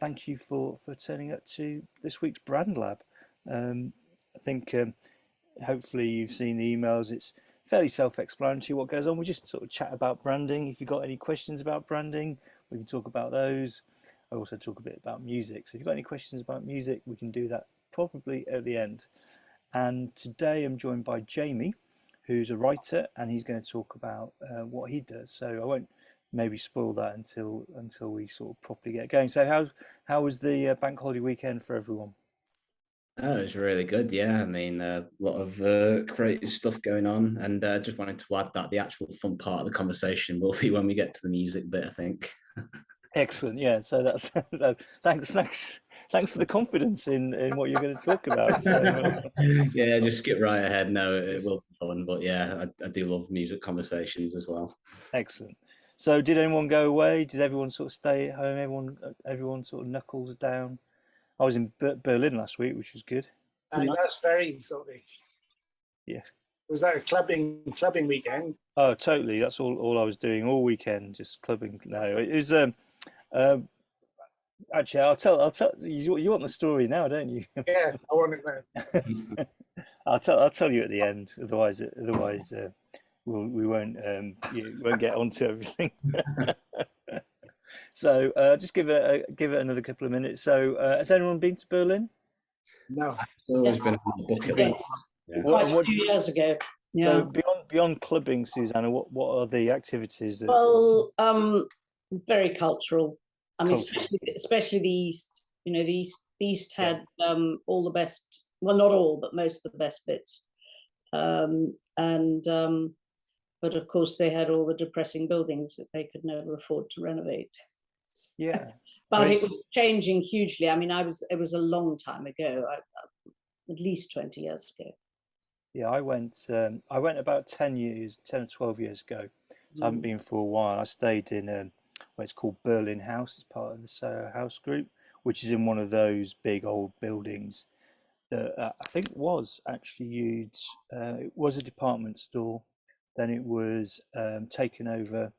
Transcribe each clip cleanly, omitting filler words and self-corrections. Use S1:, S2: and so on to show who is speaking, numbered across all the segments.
S1: thank you for turning up to this week's Brand Lab. I think hopefully you've seen the emails. It's fairly self-explanatory what goes on. We just sort of chat about branding. If you've got any questions about branding, we can talk about those. I also talk a bit about music. So if you've got any questions about music, we can do that probably at the end. And today I'm joined by Jamie, who's a writer, and he's going to talk about what he does. So I won't maybe spoil that until we sort of properly get going. So how was the bank holiday weekend for everyone?
S2: Oh, it's really good. Yeah, I mean, a lot of creative stuff going on, and just wanted to add that the actual fun part of the conversation will be when we get to the music bit, I think.
S1: Excellent. Yeah. So that's no, thanks for the confidence in what you're going to talk about. So
S2: Yeah, just skip right ahead. No, it
S1: it's
S2: will be fun, but yeah, I do love music conversations as well.
S1: excellent. So did anyone go away? Did everyone sort of stay at home? Everyone sort of knuckles down. I was in Berlin last week, which was good.
S3: That's very exotic.
S1: Yeah.
S3: Was that a clubbing weekend?
S1: Oh, totally. That's all I was doing all weekend, just clubbing. No, it was um actually I'll tell you want the story now, don't you?
S3: Yeah, I want to know.
S1: I'll tell you at the end. Otherwise we won't you won't get onto everything. So just give it another couple of minutes. So has anyone been to Berlin?
S3: No.
S2: It's always been
S4: Yes,
S2: on the bucket list.
S4: yes,
S2: Yeah.
S4: quite
S1: And
S4: a
S1: what
S4: few years ago.
S1: so
S4: Yeah.
S1: beyond clubbing, Susanna, what are the activities that
S4: Well, very cultural. I mean,
S1: cultural?
S4: especially the East. You know, the East had all the best. Well, not all, but most of the best bits. And but of course, they had all the depressing buildings that they could never afford to renovate.
S1: Yeah. I
S4: But
S1: mean,
S4: it was changing hugely. I mean, it was a long time ago, at least 20 years ago.
S1: yeah, I went about 10 years, 10 or 12 years ago. So I haven't
S4: Mm.
S1: been for a while. I stayed in what's called Berlin House as part of the Soho House Group, which is in one of those big old buildings that I think was actually used. It was a department store. Then it was taken over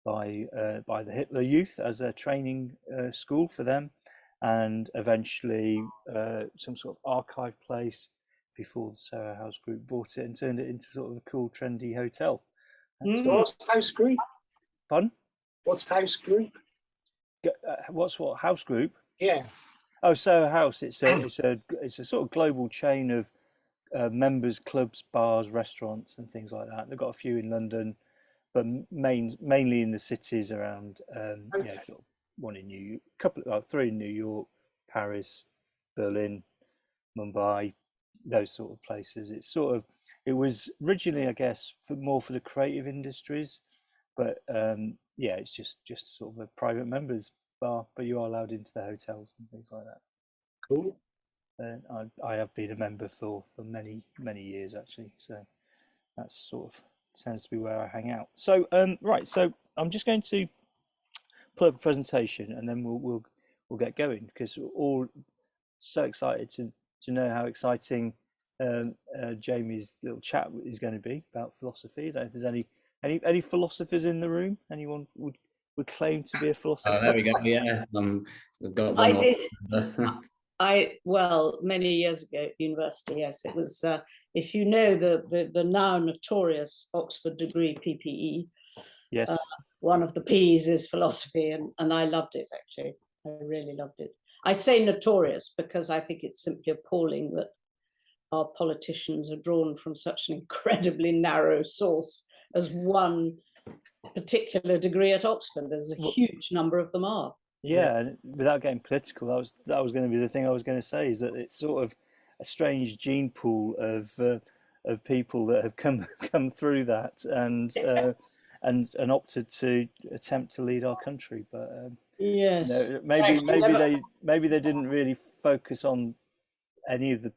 S1: by the Hitler Youth as a training school for them, and eventually some sort of archive place before the Soho House Group bought it and turned it into sort of a cool, trendy hotel. That's
S4: Mm.
S3: What's house group?
S1: fun.
S3: What's house group?
S1: What's what house group?
S3: Yeah.
S1: Oh, Soho House. It's a sort of global chain of members clubs, bars, restaurants, and things like that. They've got a few in London, but mainly in the cities around.
S3: Okay.
S1: Sort of one in three in New York, Paris, Berlin, Mumbai, those sort of places. It was originally, I guess, more for the creative industries, but yeah, it's just sort of a private members bar, but you are allowed into the hotels and things like that.
S3: Cool.
S1: And I have been a member for many years actually, so that's sort of tends to be where I hang out. So right, so I'm just going to pull up a presentation and then we'll get going because we're all so excited to know how exciting Jamie's little chat is going to be about philosophy. I don't know if there's any philosophers in the room. Anyone would claim to be a
S2: Oh, there
S1: philosopher?
S2: we go. Yeah, we've got
S4: I
S2: one
S4: did.
S2: more.
S4: Well, many years ago at university, yes, it was. If you know the now notorious Oxford degree PPE,
S1: Yes.
S4: one of the P's is philosophy, and I loved it actually. I really loved it. I say notorious because I think it's simply appalling that our politicians are drawn from such an incredibly narrow source as one particular degree at Oxford. There's a
S1: Well,
S4: huge number of them are.
S1: yeah, and without getting political, that was going to be the thing I was going to say is that it's sort of a strange gene pool of people that have come through that and opted to attempt to lead our country. But
S4: Yes.
S1: maybe
S4: Thank you. Never,
S1: maybe they didn't really focus on any of did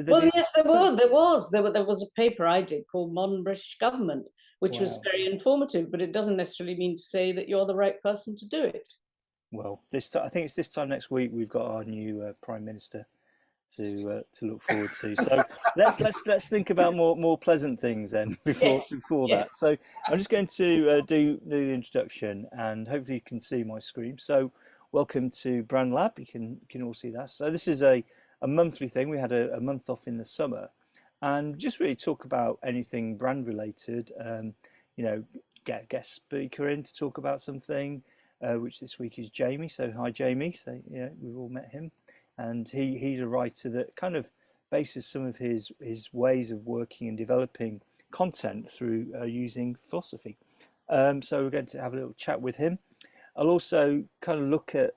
S1: they
S4: well,
S1: do?
S4: yes, there was a paper I did called Modern British Government, which was
S1: Wow.
S4: very informative, but it doesn't necessarily mean to say that you're the right person to do it.
S1: Well, I think it's this time next week we've got our new Prime Minister to look forward to. So let's think about more pleasant things then
S4: Yes,
S1: before
S4: yes.
S1: that. So I'm just going to do the introduction, and hopefully you can see my screen. So welcome to Brand Lab. You can all see that. So this is a monthly thing. We had a month off in the summer, and just really talk about anything brand related. You know, get a guest speaker in to talk about something, which this week is Jamie. So hi, Jamie. So yeah, we've all met him, and he's a writer that kind of bases some of his ways of working and developing content through using philosophy. So we're going to have a little chat with him. I'll also kind of look at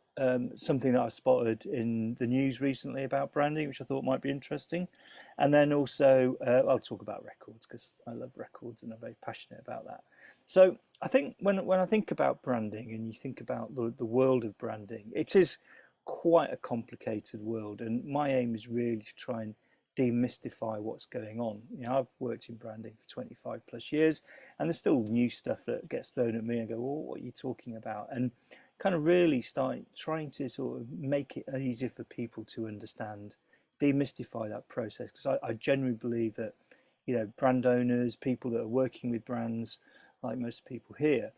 S1: something that I spotted in the news recently about branding, which I thought might be interesting. And then also I'll talk about records, because I love records and I'm very passionate about that. So I think when I think about branding, and you think about the world of branding, it is quite a complicated world. And my aim is really to try and demystify what's going on. You know, I've worked in branding for 25 plus years, and there's still new stuff that gets thrown at me and go, well, what are you talking about? And kind of really start trying to sort of make it easier for people to understand, demystify that process, because I genuinely believe that, you know, brand owners, people that are working with brands, like most people here,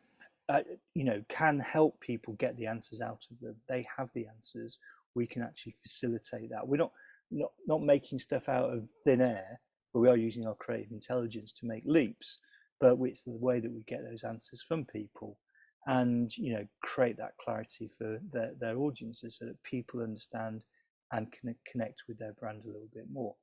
S1: you know, can help people get the answers out of them. They have the answers. We can actually facilitate that. We're not making stuff out of thin air, but we are using our creative intelligence to make leaps. But it's the way that we get those answers from people, and, you know, create that clarity for their audiences, so that people understand and can connect with their brand a little bit more.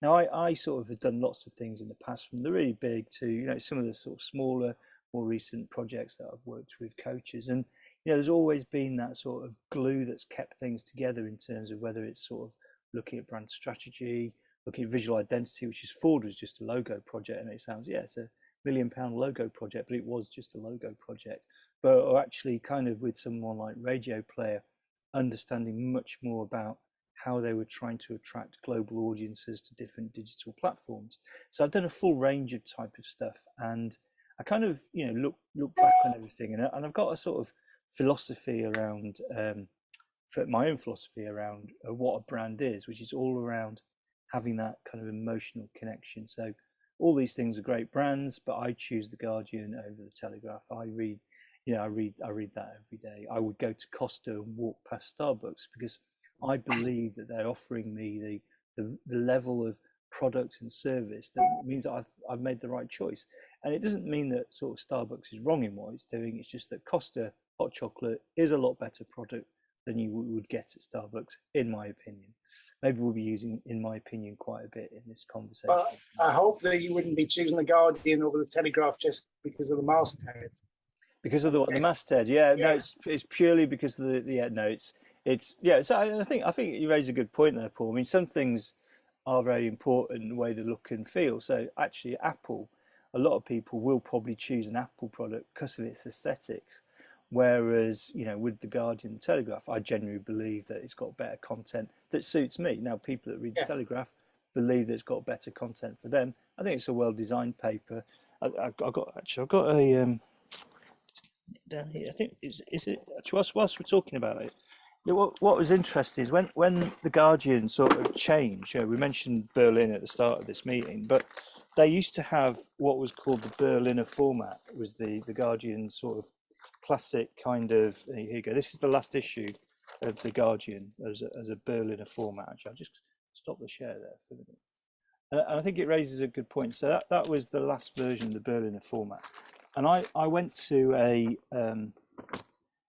S1: Now, I sort of have done lots of things in the past, from the really big to, you know, some of the sort of smaller, more recent projects that I've worked with coaches. And, you know, there's always been that sort of glue that's kept things together, in terms of whether it's sort of looking at brand strategy, looking at visual identity, which is Ford was just a logo project, and it sounds, yeah, it's a £1 million logo project, but it was just a logo project. But or actually kind of with someone like Radio Player, understanding much more about how they were trying to attract global audiences to different digital platforms. So I've done a full range of type of stuff, and I kind of, you know, look back on everything, and I've got a sort of philosophy around for my own philosophy around what a brand is, which is all around having that kind of emotional connection. So all these things are great brands, but I choose the Guardian over the Telegraph. I read that every day. I would go to Costa and walk past Starbucks, because I believe that they're offering me the level of product and service that means that I've made the right choice. And it doesn't mean that sort of Starbucks is wrong in what it's doing. It's just that Costa hot chocolate is a lot better product than you would get at Starbucks, in my opinion. Maybe we'll be using "in my opinion" quite a bit in this conversation.
S3: But I hope that you wouldn't be choosing the Guardian over the Telegraph just because of the masthead.
S1: Because of the masthead, yeah. No, it's purely because of the yeah. No, it's yeah. So I think you raise a good point there, Paul. I mean, some things are very important in the way they look and feel. So actually, Apple, a lot of people will probably choose an Apple product because of its aesthetics. Whereas, you know, with the Guardian and Telegraph, I genuinely believe that it's got better content that suits me. Now, people that read the Telegraph believe that it's got better content for them. I think it's a well-designed paper. I've got a down here. I think is it whilst we're talking about it. What was interesting is when the Guardian sort of changed. You know, we mentioned Berlin at the start of this meeting, but they used to have what was called the Berliner format. It was the Guardian sort of classic kind of, here you go, this is the last issue of the Guardian as a Berliner format. Actually, I'll just stop the share there for a minute. And I think it raises a good point. So that was the last version of the Berliner format. And I went to it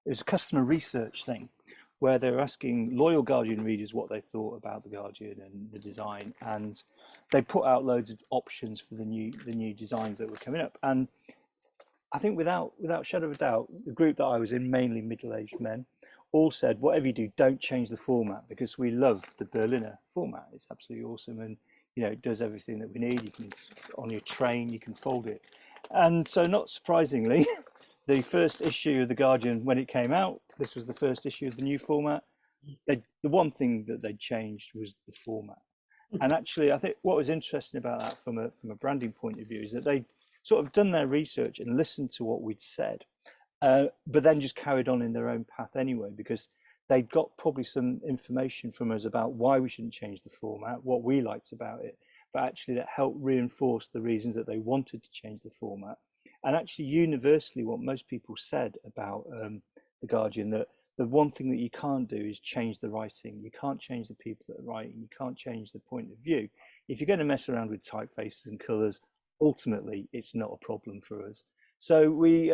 S1: was a customer research thing, where they were asking loyal Guardian readers what they thought about the Guardian and the design, and they put out loads of options for the new designs that were coming up. And I think without shadow of a doubt, the group that I was in, mainly middle-aged men, all said, whatever you do, don't change the format, because we love the Berliner format. It's absolutely awesome, and, you know, it does everything that we need. You can, on your train, you can fold it. And so, not surprisingly, the first issue of the Guardian, when it came out, this was the first issue of the new format. The one thing that they changed was the format. And actually, I think what was interesting about that from a branding point of view is that they sort of done their research and listened to what we'd said, but then just carried on in their own path anyway, because they'd got probably some information from us about why we shouldn't change the format, what we liked about it, but actually that helped reinforce the reasons that they wanted to change the format. And actually, universally, what most people said about the Guardian, that the one thing that you can't do is change the writing. You can't change the people that are writing. You can't change the point of view. If you're going to mess around with typefaces and colours, ultimately it's not a problem for us. So we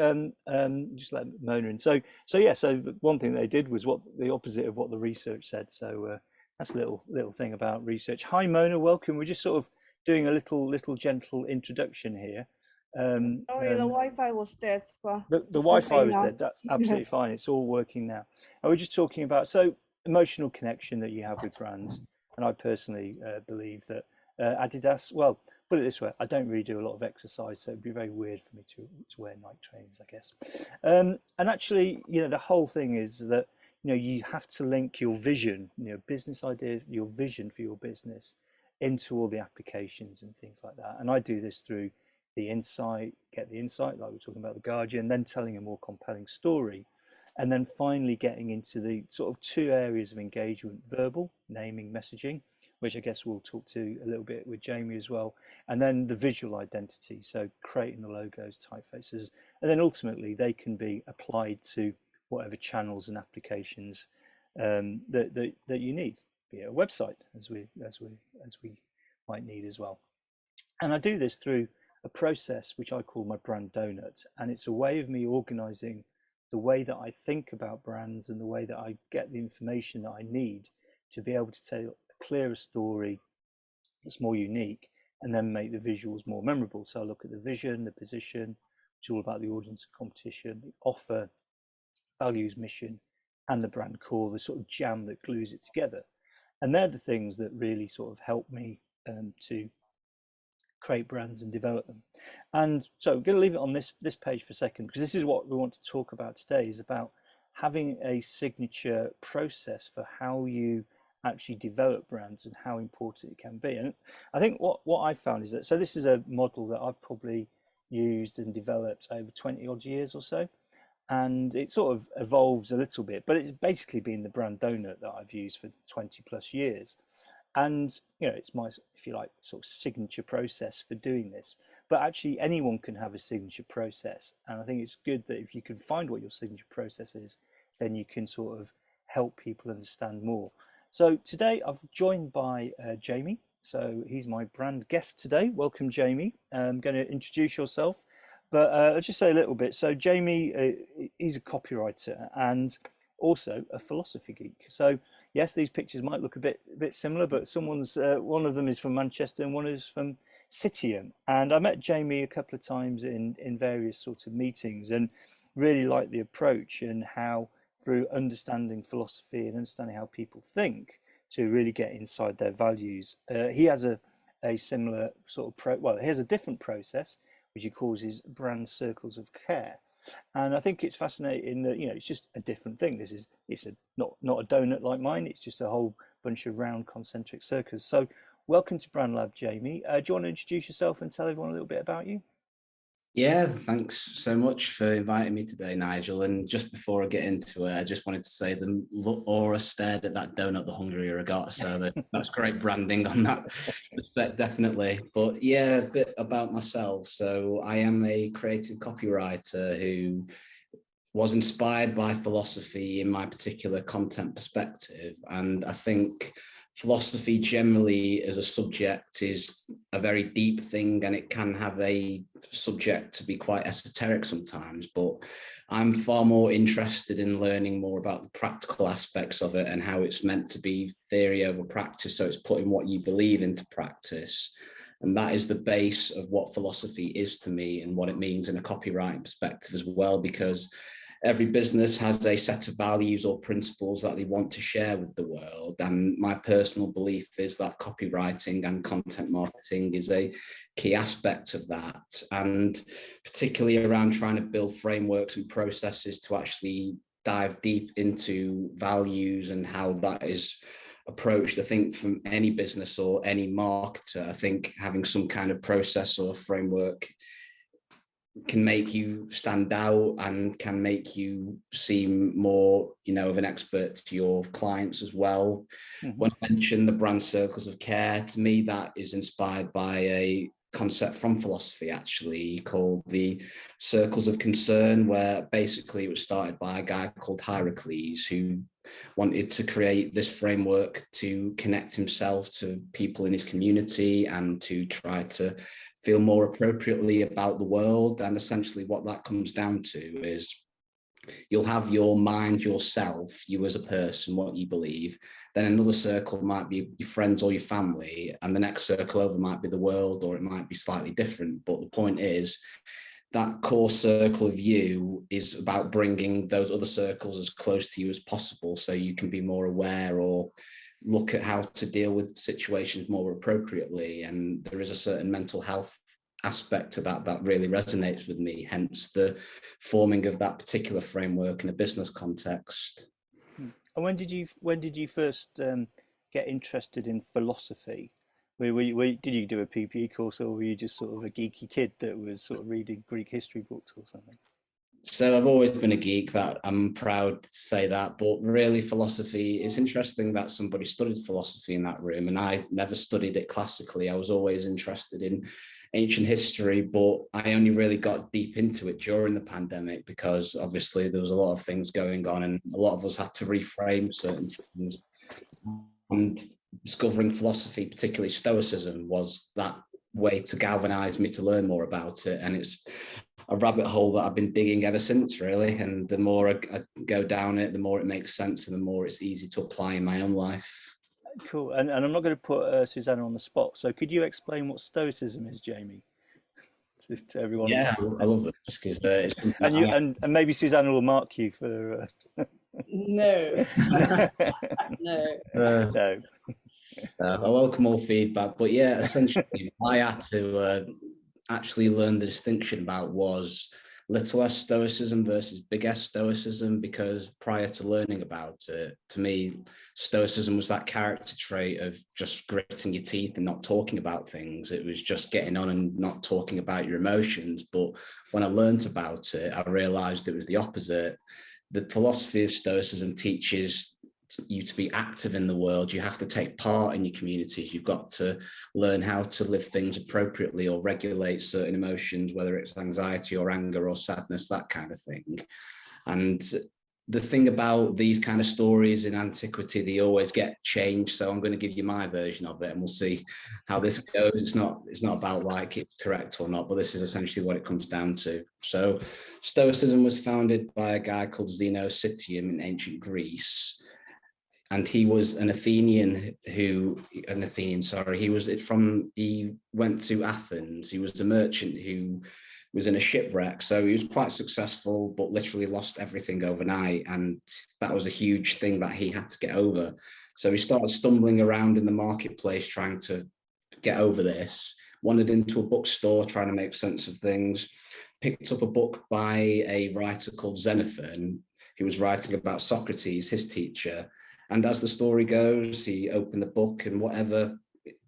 S1: just let Mona in. So yeah. So the one thing they did was what the opposite of what the research said. So that's a little thing about research. Hi Mona, welcome. We're just sort of doing a little gentle introduction here.
S5: Sorry, the Wi-Fi was dead. But
S1: the Wi-Fi
S5: okay
S1: was
S5: now.
S1: dead. That's absolutely fine. It's all working now. And we're just talking about emotional connection that you have with brands. And I personally believe that Adidas. Well, put it this way: I don't really do a lot of exercise, so it'd be very weird for me to wear Nike trainers, I guess. And actually, the whole thing is that you have to link your vision, business idea, your vision for your business, into all the applications and things like that. And I do this through get the insight, like we're talking about the Guardian, then telling a more compelling story, and then finally getting into the sort of two areas of engagement: verbal, naming, messaging, which I guess we'll talk to a little bit with Jamie as well, and then the visual identity, so creating the logos, typefaces, and then ultimately they can be applied to whatever channels and applications that you need, be it a website, as we might need as well. And I do this through a process which I call my brand donut, and it's a way of me organizing the way that I think about brands and the way that I get the information that I need to be able to tell a clearer story that's more unique, and then make the visuals more memorable. So I look at the vision, the position, which is all about the audience and competition, the offer, values, mission, and the brand core, the sort of jam that glues it together. And they're the things that really sort of help me to create brands and develop them. And so I'm going to leave it on this page for a second, because this is what we want to talk about today, is about having a signature process for how you actually develop brands and how important it can be. And I think what I found is that, so this is a model that I've probably used and developed over 20 odd years or so, and it sort of evolves a little bit, but it's basically been the brand donut that I've used for 20 plus years. And it's my, if you like, sort of signature process for doing this. But actually anyone can have a signature process, and I think it's good that if you can find what your signature process is, then you can sort of help people understand more. So today I've joined by Jamie. So he's my brand guest today. Welcome, Jamie. I'm going to introduce yourself, but I'll just say a little bit. So Jamie, he's a copywriter and also a philosophy geek. So yes, these pictures might look a bit similar, but one of them is from Manchester and one is from Citium. And I met Jamie a couple of times in various sorts of meetings, and really liked the approach and how, through understanding philosophy and understanding how people think, to really get inside their values. He has a similar sort of he has a different process, which he calls his brand circles of care. And I think it's fascinating that it's just a different thing. It's not a donut like mine. It's just a whole bunch of round concentric circles. So welcome to Brand Lab, Jamie. Do you want to introduce yourself and tell everyone a little bit about you?
S2: Yeah, thanks so much for inviting me today, Nigel. And just before I get into it, I just wanted to say the Aura stared at that donut the hungrier I got. So that's great branding on that respect, definitely. But yeah, a bit about myself. So I am a creative copywriter who was inspired by philosophy in my particular content perspective. And I think philosophy generally as a subject is a very deep thing, and it can have a subject to be quite esoteric sometimes, but I'm far more interested in learning more about the practical aspects of it and how it's meant to be theory over practice. So it's putting what you believe into practice. And that is the base of what philosophy is to me and what it means in a copywriting perspective as well, because every business has a set of values or principles that they want to share with the world. And my personal belief is that copywriting and content marketing is a key aspect of that. And particularly around trying to build frameworks and processes to actually dive deep into values and how that is approached. I think from any business or any marketer, I think having some kind of process or framework can make you stand out and can make you seem more, of an expert to your clients as well. Mm-hmm. When I mentioned the brand circles of care, to me, that is inspired by a concept from philosophy, actually, called the circles of concern, where basically it was started by a guy called Hierocles, who wanted to create this framework to connect himself to people in his community and to try to feel more appropriately about the world. And essentially what that comes down to is you'll have your mind, yourself, you as a person, what you believe. Then another circle might be your friends or your family, and the next circle over might be the world, or it might be slightly different. But the point is that core circle of you is about bringing those other circles as close to you as possible, so you can be more aware or look at how to deal with situations more appropriately. And there is a certain mental health aspect to that that really resonates with me, hence the forming of that particular framework in a business context.
S1: And when did you first get interested in philosophy? Did you do a PPE course, or were you just sort of a geeky kid that was sort of reading Greek history books or something?
S2: So I've always been a geek, that I'm proud to say that, but really philosophy, it's interesting that somebody studied philosophy in that room, and I never studied it classically. I was always interested in ancient history, but I only really got deep into it during the pandemic, because obviously there was a lot of things going on and a lot of us had to reframe certain things. And discovering philosophy, particularly Stoicism, was that way to galvanize me to learn more about it. And it's a rabbit hole that I've been digging ever since, really. And the more I go down it, the more it makes sense and the more it's easy to apply in my own life.
S1: Cool. And I'm not going to put Susanna on the spot. So could you explain what Stoicism is, Jamie, to everyone?
S2: Yeah, I love it. Because it's
S1: and maybe Susanna will mark you for.
S4: No. No.
S1: No.
S2: I welcome all feedback, but yeah, essentially, I had to actually learn the distinction about was little s Stoicism versus big S Stoicism, because prior to learning about it, to me, Stoicism was that character trait of just gritting your teeth and not talking about things. It was just getting on and not talking about your emotions. But when I learned about it, I realized it was the opposite. The philosophy of Stoicism teaches you to be active in the world. You have to take part in your communities. You've got to learn how to live things appropriately or regulate certain emotions, whether it's anxiety or anger or sadness, that kind of thing. And the thing about these kind of stories in antiquity, they always get changed. So I'm going to give you my version of it and we'll see how this goes. It's not about like it's correct or not, but this is essentially what it comes down to. So Stoicism was founded by a guy called Zeno of Citium in ancient Greece. And he was an Athenian he went to Athens. He was a merchant who was in a shipwreck. So he was quite successful, but literally lost everything overnight. And that was a huge thing that he had to get over. So he started stumbling around in the marketplace, trying to get over this, wandered into a bookstore, trying to make sense of things, picked up a book by a writer called Xenophon, who was writing about Socrates, his teacher. And as the story goes, he opened the book and whatever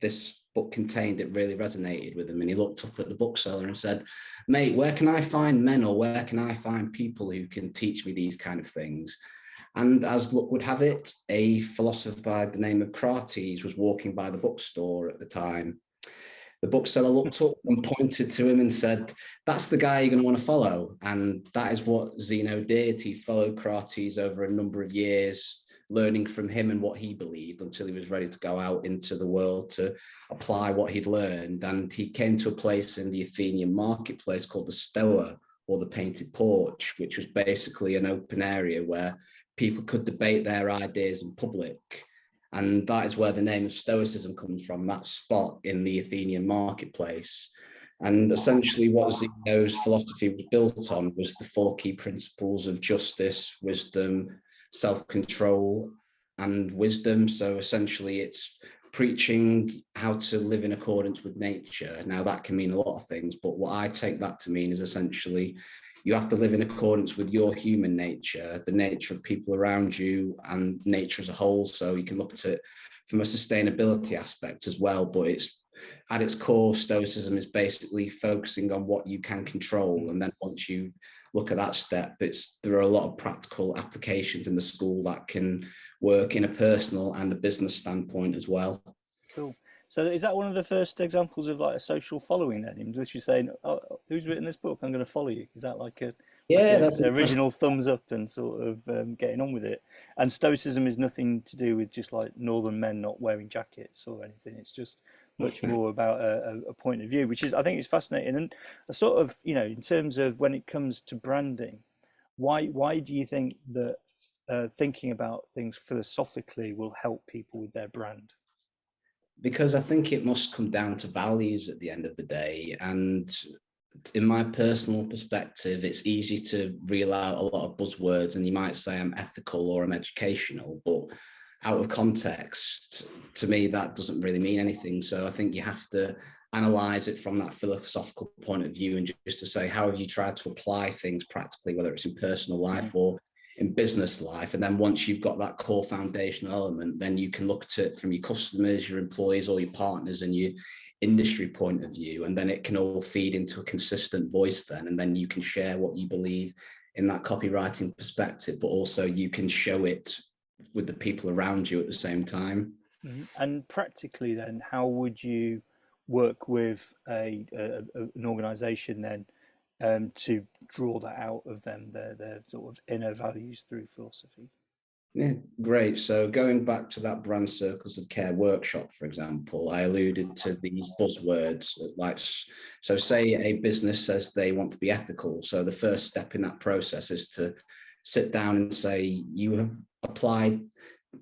S2: this book contained, it really resonated with him. And he looked up at the bookseller and said, "Mate, where can I find men, or where can I find people who can teach me these kind of things?" And as luck would have it, a philosopher by the name of Crates was walking by the bookstore at the time. The bookseller looked up and pointed to him and said, "That's the guy you're going to want to follow." And that is what Zeno did. He followed Crates over a number of years, learning from him and what he believed, until he was ready to go out into the world to apply what he'd learned. And he came to a place in the Athenian marketplace called the Stoa, or the Painted Porch, which was basically an open area where people could debate their ideas in public. And that is where the name of Stoicism comes from, that spot in the Athenian marketplace. And essentially what Zeno's philosophy was built on was the 4 key principles of justice, wisdom, self-control, and wisdom. So essentially it's preaching how to live in accordance with nature. Now that can mean a lot of things, but what I take that to mean is essentially you have to live in accordance with your human nature, the nature of people around you, and nature as a whole. So you can look at it from a sustainability aspect as well, but it's at its core, Stoicism is basically focusing on what you can control. And then once you look at that step, there are a lot of practical applications in the school that can work in a personal and a business standpoint as well.
S1: Cool. So is that one of the first examples of like a social following then? Him literally saying, "Oh, who's written this book? I'm going to follow you." Is that like a
S2: Yeah,
S1: like
S2: that's
S1: a original thumbs up and sort of getting on with it? And Stoicism is nothing to do with just like northern men not wearing jackets or anything. It's just much more about a point of view, which is I think is fascinating and a sort of in terms of when it comes to branding, why do you think that thinking about things philosophically will help people with their brand?
S2: because I think it must come down to values at the end of the day. And in my personal perspective, it's easy to reel out a lot of buzzwords and you might say I'm ethical or I'm educational, but out of context, to me, that doesn't really mean anything. So I think you have to analyze it from that philosophical point of view and just to say, how have you tried to apply things practically, whether it's in personal life or in business life? And then once you've got that core foundational element, then you can look at it from your customers, your employees, or your partners and your industry point of view. And then it can all feed into a consistent voice then. And then you can share what you believe in that copywriting perspective, but also you can show it with the people around you at the same time.
S1: And practically then, how would you work with an organization then to draw that out of them, their sort of inner values through philosophy?
S2: Yeah, great. So going back to that Brand Circles of Care workshop, for example, I alluded to these buzzwords like, so say a business says they want to be ethical. So the first step in that process is to sit down and say, you have applied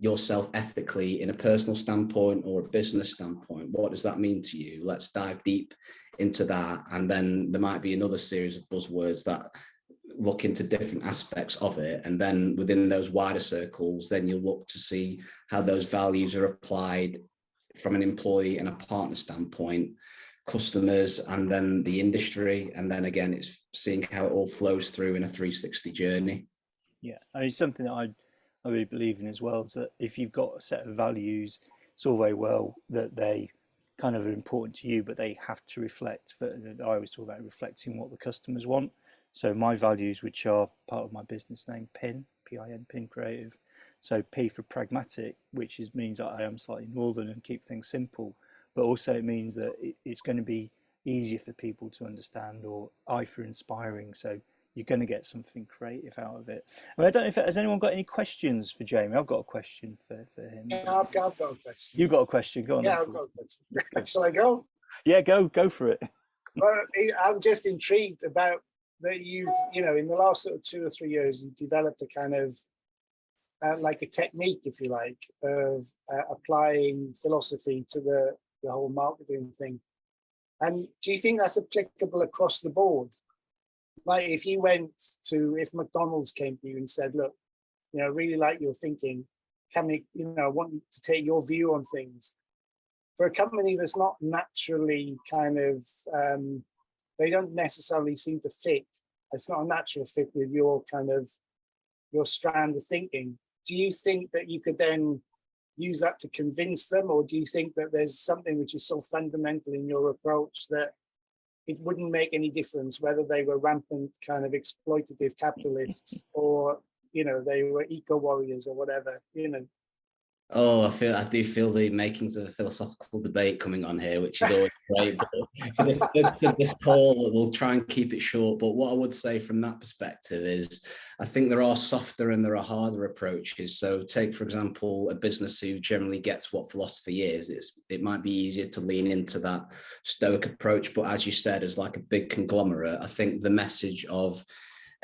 S2: yourself ethically in a personal standpoint or a business standpoint. What does that mean to you? Let's dive deep into that. And then there might be another series of buzzwords that look into different aspects of it, and then within those wider circles then you'll look to see how those values are applied from an employee and a partner standpoint, customers, and then the industry, and then again it's seeing how it all flows through in a 360 journey.
S1: Yeah, I mean, something that I really believe in as well is that if you've got a set of values, it's all very well that they kind of are important to you, but they have to reflect. I always talk about reflecting what the customers want. So my values, which are part of my business name, PIN, P-I-N, PIN Creative. So P for pragmatic, which means that I am slightly northern and keep things simple, but also it means that it's going to be easier for people to understand, or I for inspiring. So you're going to get something creative out of it. I mean, I don't know if has anyone got any questions for Jamie. I've got a question for him.
S3: Yeah, I've got a question.
S1: You've got a question. Go on.
S3: Yeah, I've got a question. Shall I go?
S1: Yeah, go for it.
S3: Well, I'm just intrigued about that you've, in the last sort of 2 or 3 years, you've developed a kind of like a technique, if you like, of applying philosophy to the whole marketing thing. And do you think that's applicable across the board? Like if McDonald's came to you and said, look, really like your thinking, I want to take your view on things. For a company that's not naturally kind of, they don't necessarily seem to fit. It's not a natural fit with your strand of thinking. Do you think that you could then use that to convince them, or do you think that there's something which is so fundamental in your approach that it wouldn't make any difference whether they were rampant kind of exploitative capitalists or they were eco warriors or whatever?
S2: Oh, I do feel the makings of a philosophical debate coming on here, which is always great. But for the purpose of this call, we'll try and keep it short. But what I would say from that perspective is I think there are softer and there are harder approaches. So take, for example, a business who generally gets what philosophy is. It might be easier to lean into that stoic approach. But as you said, as like a big conglomerate, I think the message of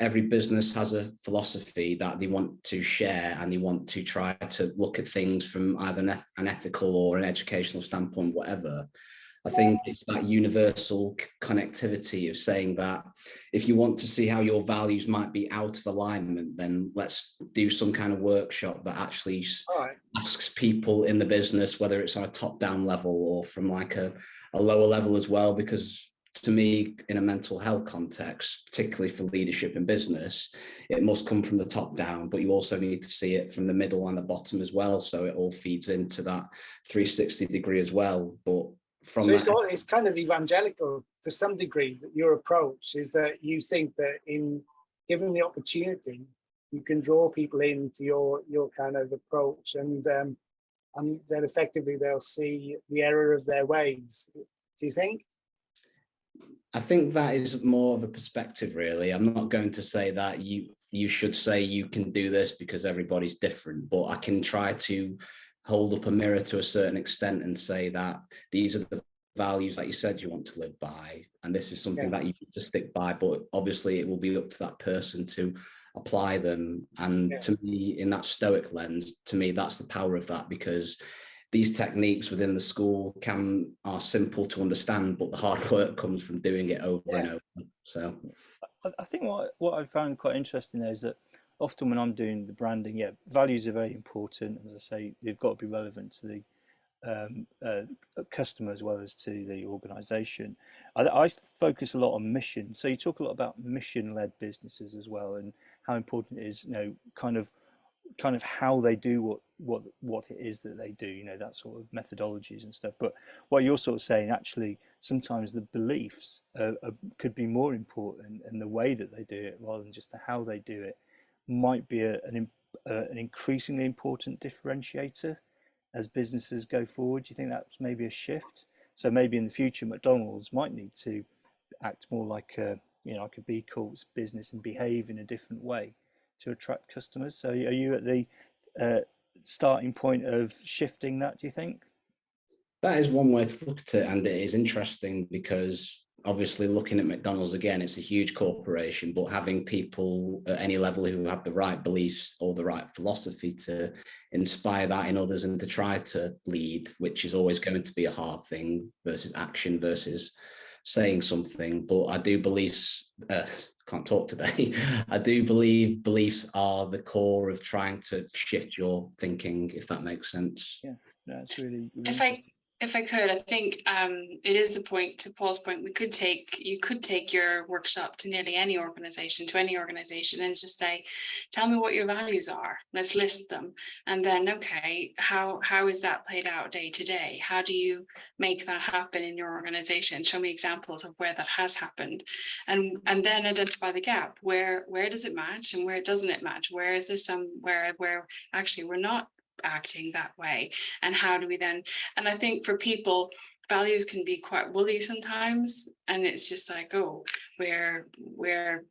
S2: every business has a philosophy that they want to share, and they want to try to look at things from either an ethical or an educational standpoint, whatever. I think it's that universal connectivity of saying that if you want to see how your values might be out of alignment, then let's do some kind of workshop that actually asks people in the business, whether it's on a top-down level or from like a lower level as well, because to me, in a mental health context, particularly for leadership in business, it must come from the top down, but you also need to see it from the middle and the bottom as well. So it all feeds into that 360 degree as well. But from
S3: it's kind of evangelical to some degree, that your approach is that you think that in given the opportunity, you can draw people into your kind of approach. And and then effectively they'll see the error of their ways. Do you think?
S2: I think that is more of a perspective, really. I'm not going to say that you should say you can do this because everybody's different, but I can try to hold up a mirror to a certain extent and say that these are the values that you said you want to live by, and this is something that you need to stick by, but obviously it will be up to that person to apply them. And to me, in that stoic lens, to me, that's the power of that, because these techniques within the school are simple to understand, but the hard work comes from doing it over and over. So
S1: I think what I found quite interesting there is that often when I'm doing the branding, values are very important. As I say, they've got to be relevant to the customer as well as to the organization. I focus a lot on mission. So you talk a lot about mission-led businesses as well, and how important it is, kind of how they do what it is that they do, that sort of methodologies and stuff. But what you're sort of saying, actually, sometimes the beliefs could be more important, and the way that they do it rather than just the how they do it might be an increasingly important differentiator as businesses go forward. Do you think that's maybe a shift? So maybe in the future, McDonald's might need to act more like like a B Corp business and behave in a different way to attract customers. So are you at the starting point of shifting that, do you think?
S2: That is one way to look at it, and it is interesting because obviously looking at McDonald's again, it's a huge corporation, but having people at any level who have the right beliefs or the right philosophy to inspire that in others and to try to lead, which is always going to be a hard thing versus action versus saying something. But I do believe, can't talk today, I do believe beliefs are the core of trying to shift your thinking, if that makes sense.
S1: Yeah, that's really interesting.
S6: If I could, I think it is the point, to Paul's point, you could take your workshop to nearly any organization, and just say, tell me what your values are. Let's list them. And then, okay, how is that played out day to day? How do you make that happen in your organization? Show me examples of where that has happened. And then identify the gap. Where does it match and where doesn't it match? Where is there somewhere where actually we're not acting that way, and how do we then? And I think for people, values can be quite woolly sometimes, and it's just like, oh, we're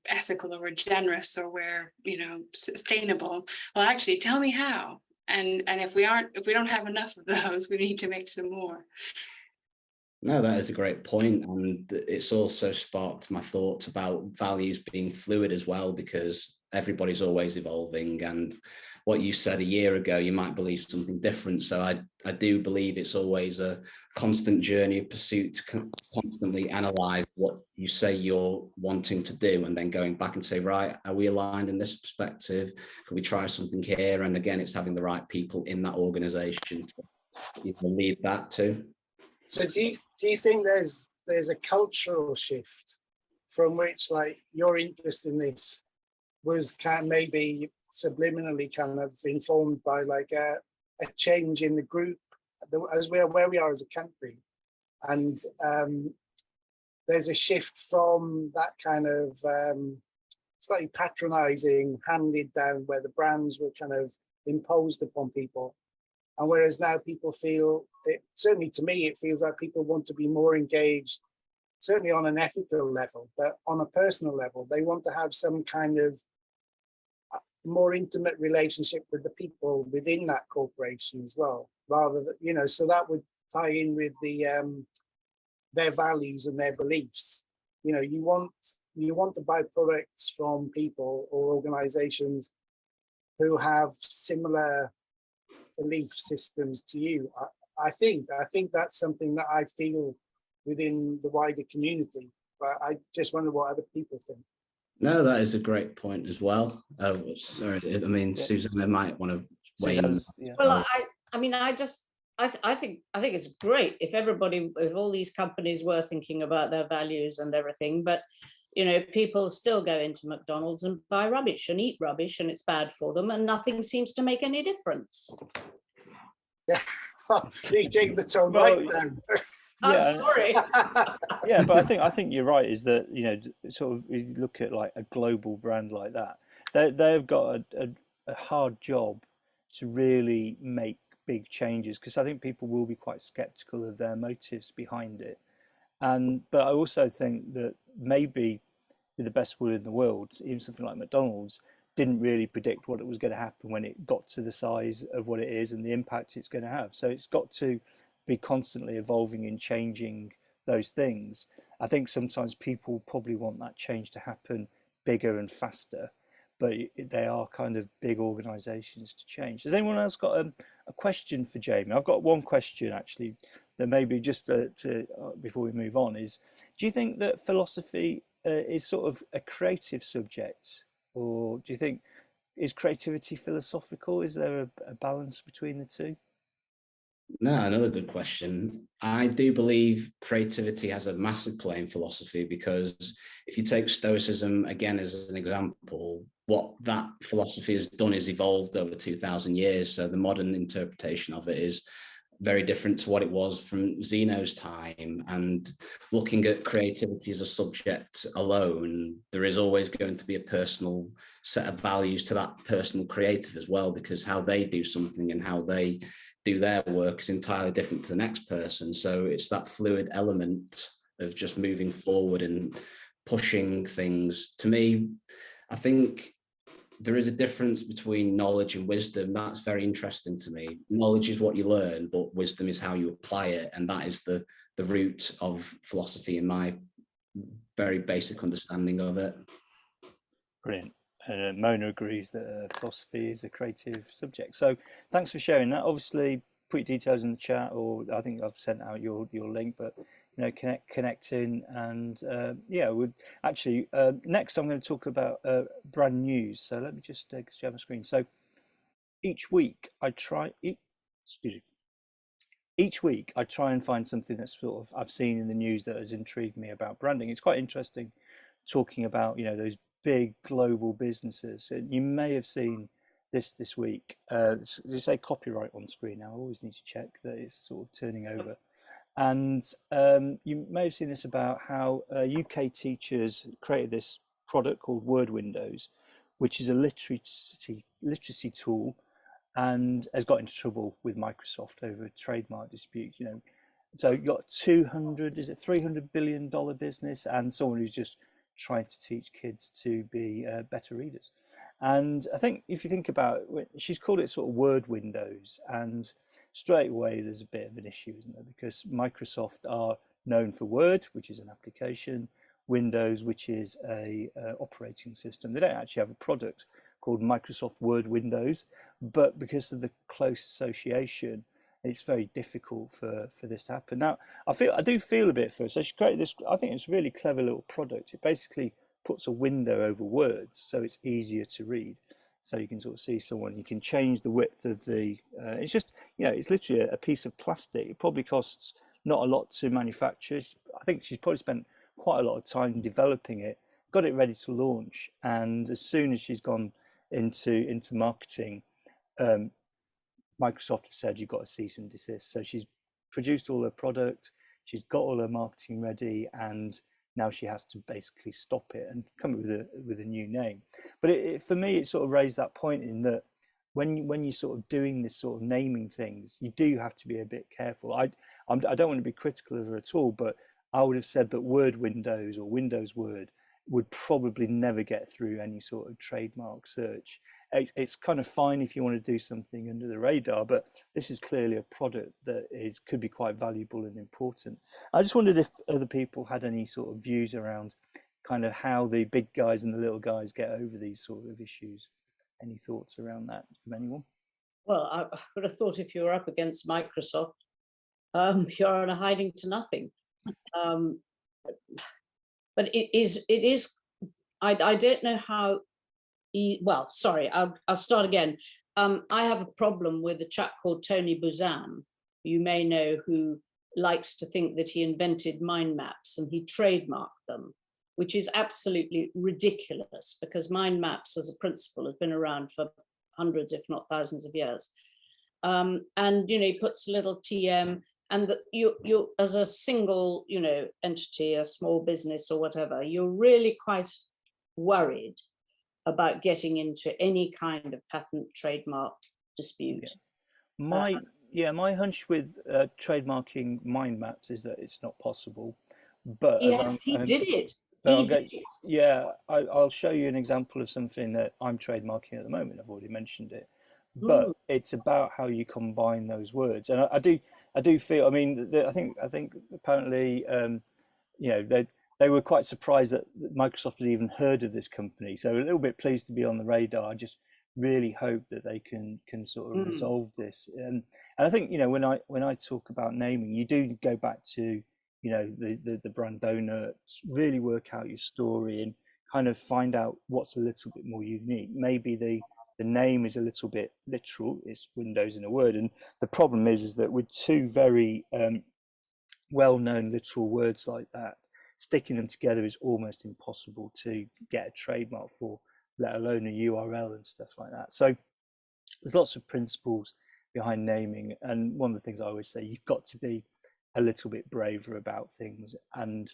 S6: ethical, or we're generous, or we're sustainable. Well, actually, tell me how. And if we don't have enough of those, we need to make some more.
S2: No, that is a great point, and it's also sparked my thoughts about values being fluid as well, because everybody's always evolving, and what you said a year ago, you might believe something different. So I do believe it's always a constant journey of pursuit to constantly analyze what you say you're wanting to do, and then going back and say, right, are we aligned in this perspective? Could we try something here? And again, it's having the right people in that organization to lead that too.
S3: So do you think there's a cultural shift from which, like, your interest in this was kind of maybe subliminally kind of informed by like a change in the group as where we are as a country, and there's a shift from that kind of slightly patronizing, handed down, where the brands were kind of imposed upon people, and whereas now people feel, certainly to me, it feels like people want to be more engaged, certainly on an ethical level, but on a personal level, they want to have some kind of more intimate relationship with the people within that corporation as well, rather than, so that would tie in with the their values and their beliefs. You want to buy products from people or organizations who have similar belief systems to you. I think that's something that I feel within the wider community, but I just wonder what other people think.
S2: No, that is a great point as well. Sorry, I mean, Susanna might want to weigh in.
S1: Yeah.
S4: Well, I think it's great if all these companies were thinking about their values and everything, but people still go into McDonald's and buy rubbish and eat rubbish, and it's bad for them, and nothing seems to make any difference.
S3: Yeah, you take the tone right down.
S4: I'm sorry.
S1: Yeah, but I think you're right. Is that sort of, you look at like a global brand like that, they've got a hard job to really make big changes, because I think people will be quite skeptical of their motives behind it. But I also think that maybe with the best will in the world, even something like McDonald's didn't really predict what it was going to happen when it got to the size of what it is and the impact it's going to have. So it's got to be constantly evolving and changing those things. I think sometimes people probably want that change to happen bigger and faster, but they are kind of big organizations to change. Has anyone else got a question for Jamie? I've got one question actually that maybe just before we move on is, do you think that philosophy is sort of a creative subject, or do you think is creativity philosophical? Is there a balance between the two?
S2: No, another good question. I do believe creativity has a massive play in philosophy, because if you take Stoicism again as an example, what that philosophy has done is evolved over 2,000 years. So the modern interpretation of it is very different to what it was from Zeno's time. And looking at creativity as a subject alone, there is always going to be a personal set of values to that personal creative as well, because how they do something and how they do their work is entirely different to the next person. So it's that fluid element of just moving forward and pushing things. To me, I think there is a difference between knowledge and wisdom. That's very interesting to me. Knowledge is what you learn, but wisdom is how you apply it. And that is the root of philosophy in my very basic understanding of it.
S1: Brilliant. Mona agrees that philosophy is a creative subject. So thanks for sharing that. Obviously, put your details in the chat, or I think I've sent out your link, but you know, connect in, and yeah, would actually next I'm going to talk about brand news. So let me just share my screen. So each week I try each week I try and find something that's sort of I've seen in the news that has intrigued me about branding. It's quite interesting talking about, you know, those big global businesses. And you may have seen this week. You say copyright on screen now. I always need to check that it's sort of turning over. And you may have seen this about how UK teachers created this product called Word Windows, which is a literacy tool, and has got into trouble with Microsoft over a trademark dispute. You know, so you've got $300 billion business, and someone who's just trying to teach kids to be better readers. And I think if you think about it, she's called it sort of Word Windows, and straight away there's a bit of an issue, isn't there? Because Microsoft are known for Word, which is an application, Windows, which is a operating system. They don't actually have a product called Microsoft Word Windows, but because of the close association, it's very difficult for this to happen. Now, I do feel a bit for her. So she created this, I think it's a really clever little product. It basically puts a window over words, so it's easier to read. So you can sort of see someone, you can change the width of the, it's just, you know, it's literally a piece of plastic. It probably costs not a lot to manufacture. I think she's probably spent quite a lot of time developing it, got it ready to launch. And as soon as she's gone into marketing, Microsoft have said you've got to cease and desist. So she's produced all her product, she's got all her marketing ready, and now she has to basically stop it and come up with a new name. But for me, it sort of raised that point in that when you're sort of doing this sort of naming things, you do have to be a bit careful. I don't want to be critical of her at all, but I would have said that Word Windows or Windows Word would probably never get through any sort of trademark search. It's kind of fine if you want to do something under the radar, but this is clearly a product that could be quite valuable and important. I just wondered if other people had any sort of views around kind of how the big guys and the little guys get over these sort of issues. Any thoughts around that from anyone?
S4: Well, I would have thought if you were up against Microsoft, you're on a hiding to nothing. But it is. I don't know how. Well, sorry, I'll start again. I have a problem with a chap called Tony Buzan, you may know, who likes to think that he invented mind maps and he trademarked them, which is absolutely ridiculous, because mind maps as a principle has been around for hundreds, if not thousands of years. And, you know, he puts a little TM, and that you as a single, you know, entity, a small business or whatever, you're really quite worried about getting into any kind of patent trademark dispute.
S1: Yeah. yeah, my hunch with trademarking mind maps is that it's not possible. But as
S4: Yes, he did it.
S1: but I'll
S4: He did
S1: get,
S4: it.
S1: yeah, I'll show you an example of something that I'm trademarking at the moment. I've already mentioned it,
S4: Mm.
S1: but it's about how you combine those words. And I do feel, I mean, I think apparently, you know, they were quite surprised that Microsoft had even heard of this company. So a little bit pleased to be on the radar. I just really hope that they can sort of
S4: Mm.
S1: resolve this. And I think, you know, when I talk about naming, you do go back to, you know, the brand donuts, really work out your story and kind of find out what's a little bit more unique. Maybe the name is a little bit literal, it's Windows in a word. And the problem is that with two very well-known literal words like that, sticking them together is almost impossible to get a trademark for, let alone a URL and stuff like that. So there's lots of principles behind naming, and one of the things I always say, you've got to be a little bit braver about things and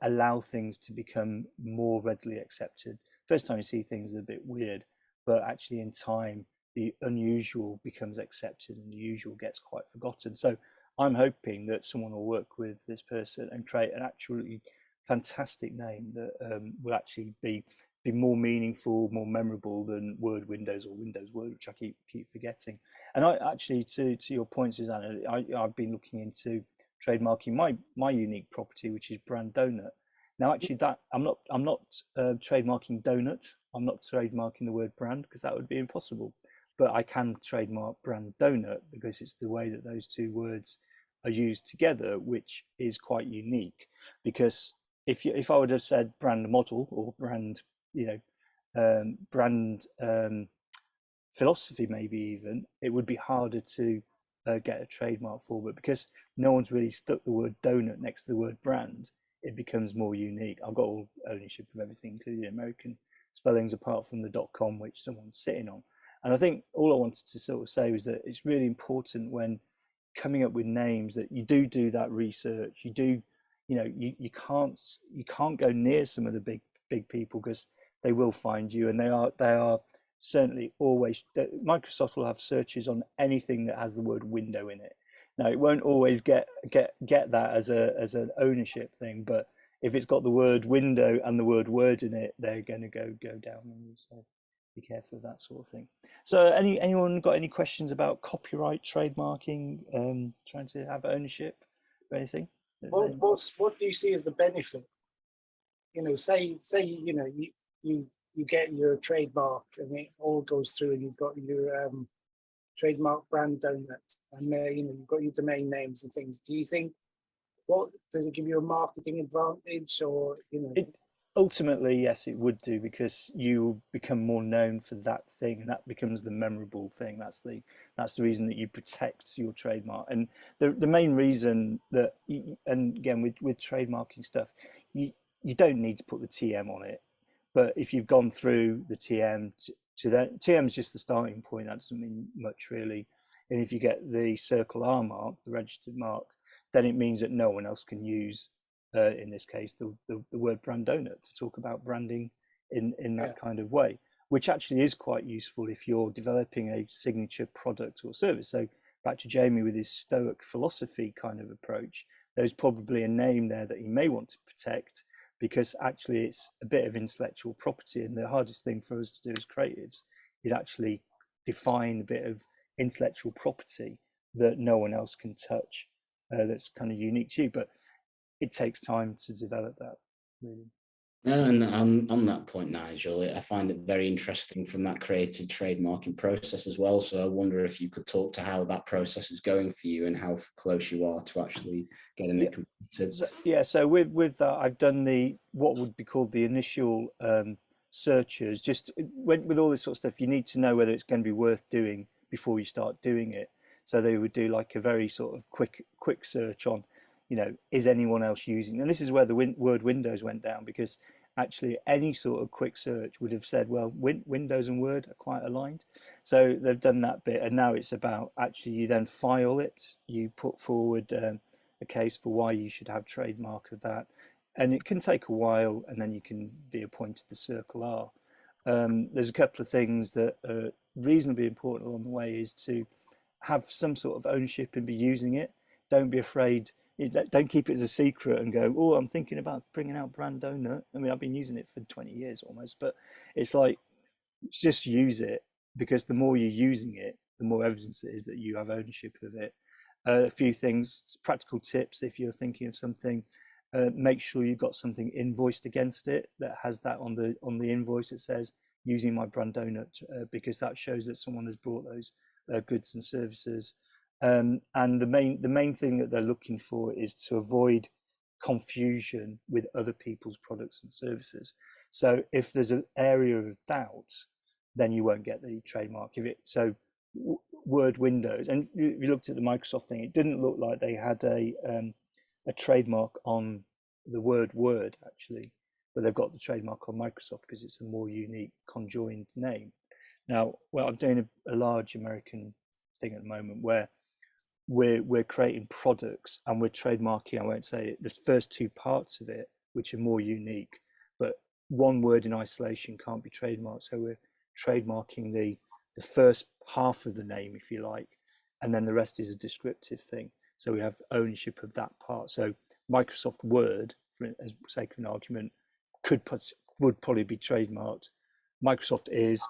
S1: allow things to become more readily accepted. First time you see things are a bit weird, but actually in time the unusual becomes accepted and the usual gets quite forgotten. So I'm hoping that someone will work with this person and create an actually fantastic name that will actually be more meaningful, more memorable than Word Windows or Windows Word, which I keep forgetting. And I actually, to your point, Susanna, I've been looking into trademarking my unique property, which is brand donut. Now, actually, that I'm not trademarking donut. I'm not trademarking the word brand because that would be impossible. But I can trademark brand donut because it's the way that those two words are used together, which is quite unique. Because if I would have said brand model or brand, you know, brand philosophy, maybe even, it would be harder to get a trademark for. But because no one's really stuck the word donut next to the word brand, it becomes more unique. I've got all ownership of everything, including American spellings, apart from the .com, which someone's sitting on. And I think all I wanted to sort of say was that it's really important when coming up with names that you do that research. You do, you know, you can't go near some of the big people because they will find you, and they are certainly always. Microsoft will have searches on anything that has the word window in it. Now it won't always get that as an ownership thing, but if it's got the word window and the word word in it, they're going to go down on you. So be careful of that sort of thing. So anyone got any questions about copyright, trademarking, trying to have ownership or anything?
S3: What do you see as the benefit? You know, say you know you get your trademark and it all goes through and you've got your trademark brand donut and you know you've got your domain names and things. Do you think what does it give you a marketing advantage, or you know?
S1: Ultimately, yes, it would do, because you become more known for that thing, and that becomes the memorable thing. That's the reason that you protect your trademark. And the main reason that, and again with trademarking stuff, you don't need to put the TM on it, but if you've gone through the TM to that, TM is just the starting point. That doesn't mean much really. And if you get the Circle R mark, the registered mark, then it means that no one else can use, in this case, the word brand donut to talk about branding in that kind of way, which actually is quite useful if you're developing a signature product or service. So back to Jamie with his Stoic philosophy kind of approach, there's probably a name there that he may want to protect, because actually it's a bit of intellectual property, and the hardest thing for us to do as creatives is actually define a bit of intellectual property that no one else can touch, that's kind of unique to you. But it takes time to develop that, really.
S2: And on that point, Nigel, I find it very interesting from that creative trademarking process as well. So I wonder if you could talk to how that process is going for you and how close you are to actually getting it completed.
S1: So with that, I've done what would be called the initial searches. Just with all this sort of stuff, you need to know whether it's going to be worth doing before you start doing it. So they would do like a very sort of quick search on, you know, is anyone else using? And this is where the word Windows went down, because actually any sort of quick search would have said, well, Windows and Word are quite aligned. So they've done that bit, and now it's about actually you then file it, you put forward a case for why you should have trademark of that, and it can take a while, and then you can be appointed the Circle R. There's a couple of things that are reasonably important along the way, is to have some sort of ownership and be using it. Don't be afraid. Don't keep it as a secret and go, oh, I'm thinking about bringing out Brand Donut. I mean, I've been using it for 20 years almost, but it's like, just use it, because the more you're using it, the more evidence it is that you have ownership of it. A few things, practical tips. If you're thinking of something, make sure you've got something invoiced against it that has that on the invoice. It says using my Brand Donut, because that shows that someone has brought those goods and services. And the main thing that they're looking for is to avoid confusion with other people's products and services. So if there's an area of doubt, then you won't get the trademark. Word Windows, and if you looked at the Microsoft thing, it didn't look like they had a trademark on the word Word actually, but they've got the trademark on Microsoft because it's a more unique conjoined name. Now, well, I'm doing a large American thing at the moment where we're creating products and we're trademarking, I won't say it, the first two parts of it, which are more unique, but one word in isolation can't be trademarked. So we're trademarking the first half of the name, if you like, and then the rest is a descriptive thing. So we have ownership of that part. So Microsoft Word, for as sake of an argument, would probably be trademarked. Microsoft is,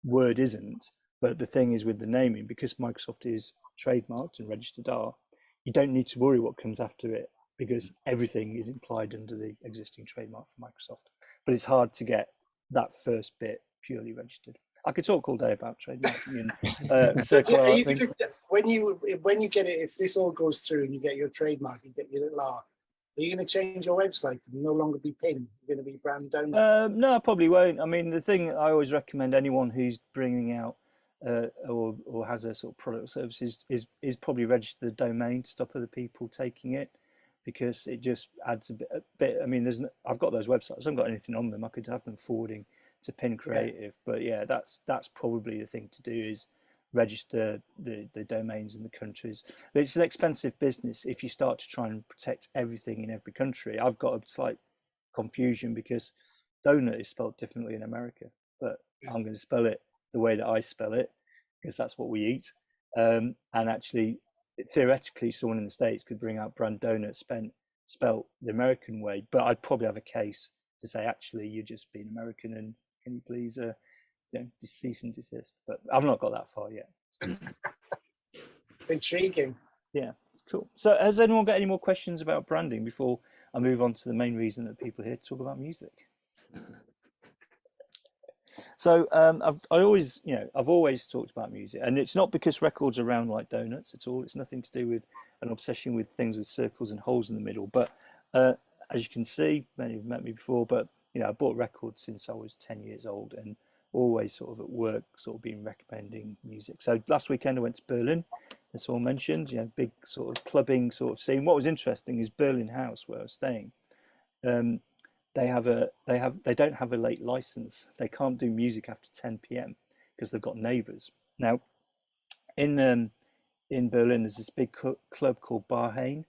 S1: Word isn't. But the thing is with the naming, because Microsoft is trademarked and registered R, you don't need to worry what comes after it, because everything is implied under the existing trademark for Microsoft. But it's hard to get that first bit purely registered. I could talk all day about trademarking and circular art things.
S3: When you get it, if this all goes through and you get your trademark, you get your little R, are you going to change your website and no longer be PIN? You're going to be Brand Donut?
S1: No, I probably won't. I mean, the thing I always recommend anyone who's bringing out or has a sort of product or service is probably register the domain to stop other people taking it, because it just adds a bit. I mean, I've got those websites. I haven't got anything on them. I could have them forwarding to Pin Creative, but yeah, that's probably the thing to do, is register the domains in the countries. But it's an expensive business if you start to try and protect everything in every country. I've got a slight confusion because donut is spelled differently in America, but I'm going to spell it the way that I spell it because that's what we eat. And actually, theoretically, someone in the States could bring out Brand Donut spelt the American way, but I'd probably have a case to say, actually, you're just being American and can you please cease and desist. But I've not got that far yet.
S3: It's intriguing.
S1: Yeah, cool. So has anyone got any more questions about branding before I move on to the main reason that people are here to talk about music? So I've always talked about music, and it's not because records are round like donuts at all. It's nothing to do with an obsession with things with circles and holes in the middle. But as you can see, many have met me before, but I bought records since I was 10 years old and always sort of at work, sort of been recommending music. So last weekend I went to Berlin, as all mentioned, big sort of clubbing sort of scene. What was interesting is Berlin House, where I was staying. They don't have a late license. They can't do music after 10 p.m. because they've got neighbours. Now, in Berlin, there's this big club called Barhain,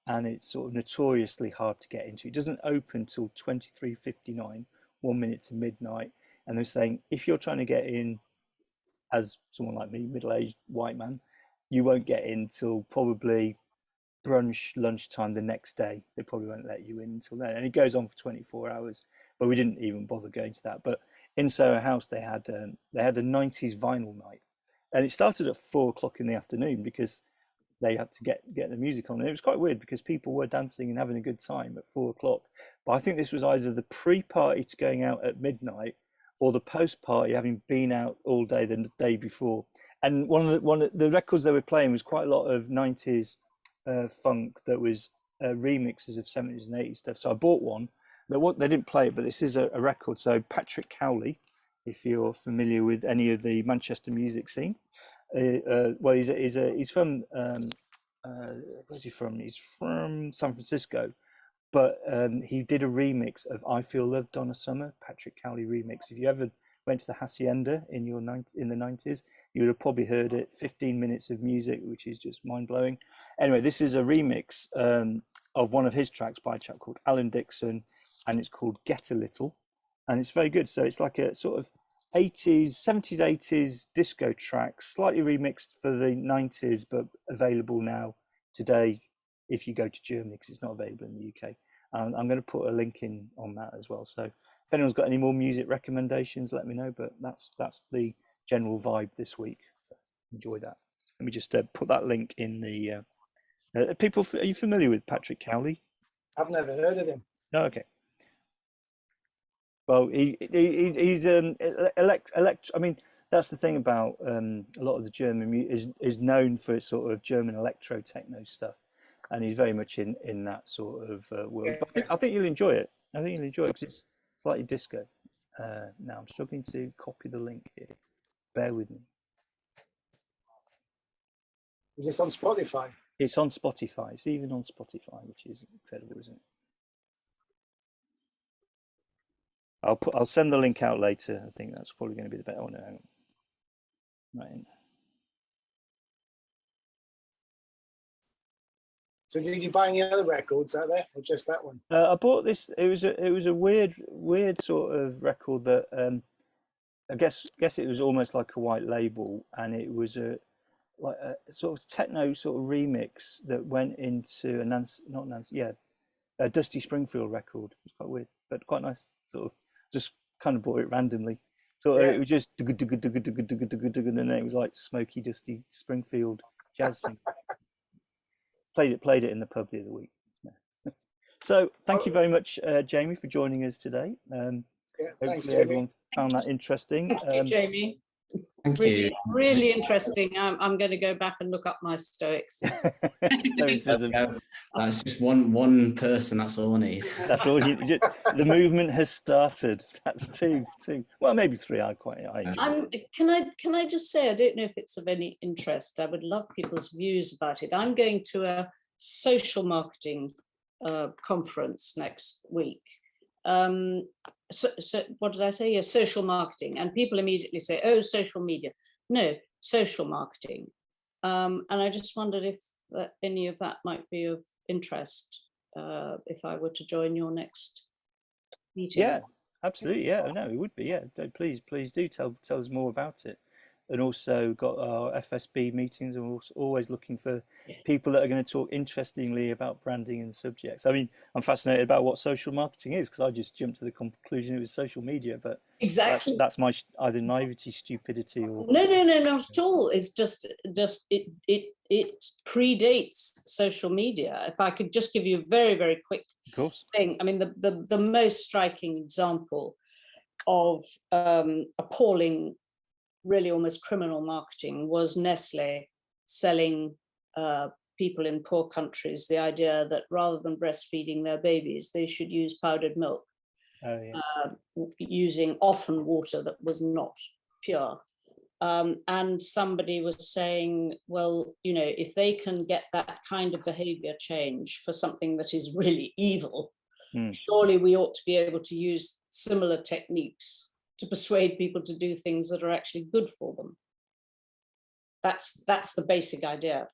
S1: and it's sort of notoriously hard to get into. It doesn't open till 23:59, 1 minute to midnight. And they're saying, if you're trying to get in as someone like me, middle-aged white man, you won't get in till probably brunch, lunchtime the next day. They probably won't let you in until then. And it goes on for 24 hours, but we didn't even bother going to that. But in Soho House, they had a 90s vinyl night. And it started at 4 o'clock in the afternoon because they had to get the music on. And it was quite weird because people were dancing and having a good time at 4 o'clock. But I think this was either the pre-party to going out at midnight or the post-party having been out all day the day before. And one of the records they were playing was quite a lot of 90s funk that was remixes of 70s and 80s stuff. So I bought one. They didn't play it, but this is a record. So Patrick Cowley, if you're familiar with any of the Manchester music scene, well, he's from where's he from? He's from San Francisco, but he did a remix of "I Feel Loved on a Summer," Patrick Cowley remix. If you ever went to the Hacienda in the 90s, you would have probably heard it. 15 minutes of music, which is just mind-blowing. Anyway, this is a remix of one of his tracks by a chap called Alan Dixon, and it's called Get a Little, and it's very good. So it's like a sort of 80s, 70s, 80s disco track, slightly remixed for the 90s, but available now today if you go to Germany, because it's not available in the UK. I'm going to put a link in on that as well. So if anyone's got any more music recommendations, let me know. But that's the general vibe this week. So enjoy that. Let me just put that link in the. People, are you familiar with Patrick Cowley?
S3: I've never heard of him.
S1: No, okay. Well, he's I mean, that's the thing about a lot of the German music is known for its sort of German electro techno stuff, and he's very much in that sort of world. But I think you'll enjoy it. I think you'll enjoy it because it's slightly disco. Now I'm struggling to copy the link here. Bear with me.
S3: Is this on Spotify?
S1: It's on Spotify. It's even on Spotify, which is incredible, isn't it? I'll send the link out later. I think that's probably going to be the better one. Right.
S3: So did you buy any other records out there, or just that one?
S1: I bought this. It was a weird sort of record that I guess it was almost like a white label, and it was a sort of techno sort of remix that went into a Dusty Springfield record. It was quite weird, but quite nice. Sort of just kind of bought it randomly. So it was just and then it was like smoky Dusty Springfield jazz thing. Played it in the pub the other week. Yeah. So thank you very much, Jamie, for joining us today.
S3: Thanks,
S1: Hopefully everyone found that interesting.
S4: Thank you, Jamie.
S2: Thank
S4: Really,
S2: you.
S4: really interesting. I'm going to go back and look up my Stoics.
S1: Stoicism.
S2: That's just one person. That's all I need.
S1: That's all the movement has started. That's two. Well, maybe three. I enjoy.
S4: Can I just say, I don't know if it's of any interest. I would love people's views about it. I'm going to a social marketing conference next week. So what did I say? Yeah, social marketing, and people immediately say, "Oh, social media." No, social marketing. And I just wondered if any of that might be of interest if I were to join your next meeting.
S1: Yeah, absolutely. Yeah, no, it would be. Yeah, please do tell us more about it. And also got our FSB meetings, and we're always looking for people that are going to talk interestingly about branding and subjects. I mean, I'm fascinated about what social marketing is because I just jumped to the conclusion it was social media, but
S4: exactly
S1: that's my either naivety, stupidity, or
S4: no, not at all. It's just it predates social media. If I could just give you a very, very quick thing. I mean, the most striking example of appalling, really almost criminal marketing was Nestle selling people in poor countries the idea that rather than breastfeeding their babies, they should use powdered milk, using often water that was not pure. And somebody was saying, well, you know, if they can get that kind of behavior change for something that is really evil, surely we ought to be able to use similar techniques to persuade people to do things that are actually good for them. That's the basic idea.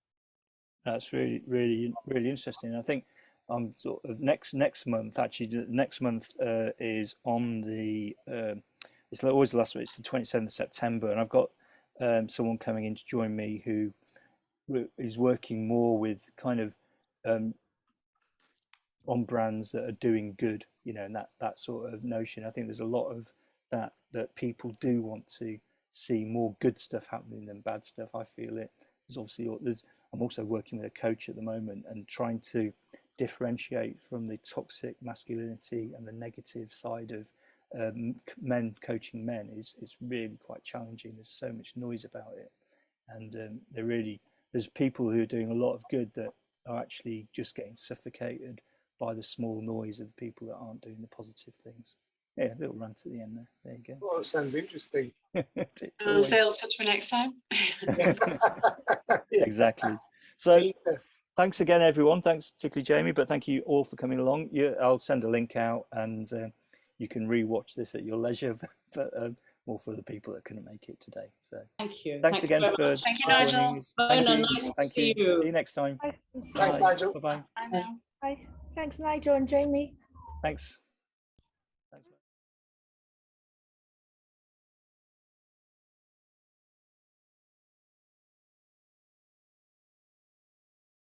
S4: That's
S1: really, really, really interesting. I think sort of next month. Actually, next month is on the. It's always the last week. It's the 27th of September, and I've got someone coming in to join me who is working more with kind of on brands that are doing good, you know, and that sort of notion. I think there's a lot of that people do want to see more good stuff happening than bad stuff. I feel it. I'm also working with a coach at the moment and trying to differentiate from the toxic masculinity and the negative side of men coaching men is really quite challenging. There's so much noise about it, and there's people who are doing a lot of good that are actually just getting suffocated by the small noise of the people that aren't doing the positive things. Yeah, a little rant at the end there. There you go.
S3: Well, it sounds interesting.
S6: Sales pitch for next time.
S1: Exactly. So thanks again, everyone. Thanks particularly Jamie, but thank you all for coming along. I'll send a link out, and you can re-watch this at your leisure, but more for the people that couldn't make it today. So
S4: thank you.
S1: Thanks again for
S6: thank you, Nigel.
S1: Thank you. See you next time.
S3: Thanks, Nigel.
S1: Bye-bye.
S6: Bye now.
S5: Bye. Thanks, Nigel and Jamie.
S1: Thanks.